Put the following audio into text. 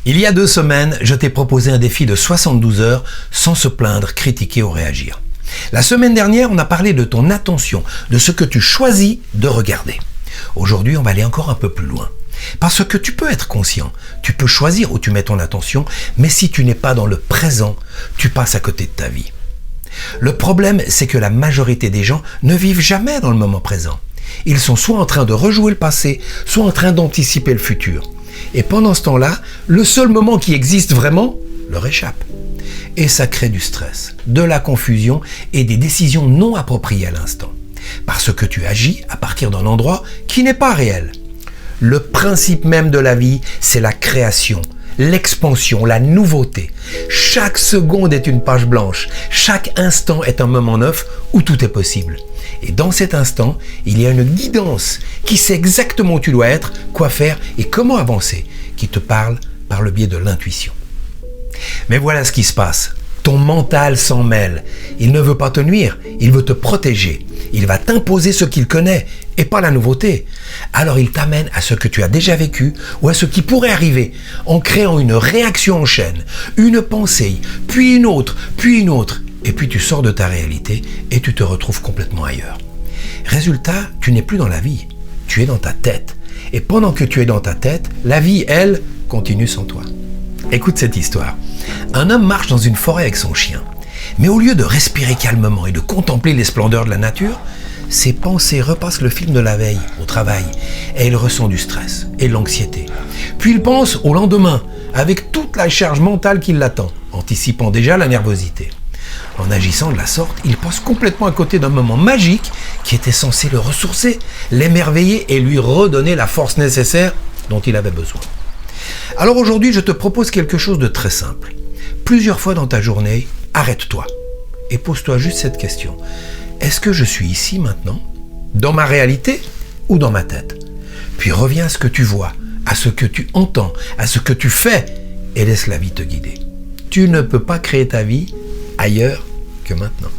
Il y a 2 semaines, je t'ai proposé un défi de 72 heures sans se plaindre, critiquer ou réagir. La semaine dernière, on a parlé de ton attention, de ce que tu choisis de regarder. Aujourd'hui, on va aller encore un peu plus loin. Parce que tu peux être conscient, tu peux choisir où tu mets ton attention, mais si tu n'es pas dans le présent, tu passes à côté de ta vie. Le problème, c'est que la majorité des gens ne vivent jamais dans le moment présent. Ils sont soit en train de rejouer le passé, soit en train d'anticiper le futur. Et pendant ce temps-là, le seul moment qui existe vraiment leur échappe. Et ça crée du stress, de la confusion et des décisions non appropriées à l'instant. Parce que tu agis à partir d'un endroit qui n'est pas réel. Le principe même de la vie, c'est la création, l'expansion, la nouveauté. Chaque seconde est une page blanche. Chaque instant est un moment neuf où tout est possible. Et dans cet instant, il y a une guidance qui sait exactement où tu dois être, quoi faire et comment avancer, qui te parle par le biais de l'intuition. Mais voilà ce qui se passe. Ton mental s'en mêle. Il ne veut pas te nuire, il veut te protéger. Il va t'imposer ce qu'il connaît et pas la nouveauté. Alors il t'amène à ce que tu as déjà vécu ou à ce qui pourrait arriver en créant une réaction en chaîne, une pensée, puis une autre, et puis tu sors de ta réalité et tu te retrouves complètement ailleurs. Résultat, tu n'es plus dans la vie, tu es dans ta tête. Et pendant que tu es dans ta tête, la vie, elle, continue sans toi. Écoute cette histoire. Un homme marche dans une forêt avec son chien. Mais au lieu de respirer calmement et de contempler les splendeurs de la nature, ses pensées repassent le film de la veille au travail et il ressent du stress et de l'anxiété. Puis il pense au lendemain avec toute la charge mentale qui l'attend, anticipant déjà la nervosité. En agissant de la sorte, il passe complètement à côté d'un moment magique qui était censé le ressourcer, l'émerveiller et lui redonner la force nécessaire dont il avait besoin. Alors aujourd'hui, je te propose quelque chose de très simple. Plusieurs fois dans ta journée, arrête-toi et pose-toi juste cette question. Est-ce que je suis ici maintenant, dans ma réalité ou dans ma tête? Puis reviens à ce que tu vois, à ce que tu entends, à ce que tu fais et laisse la vie te guider. Tu ne peux pas créer ta vie ailleurs que maintenant.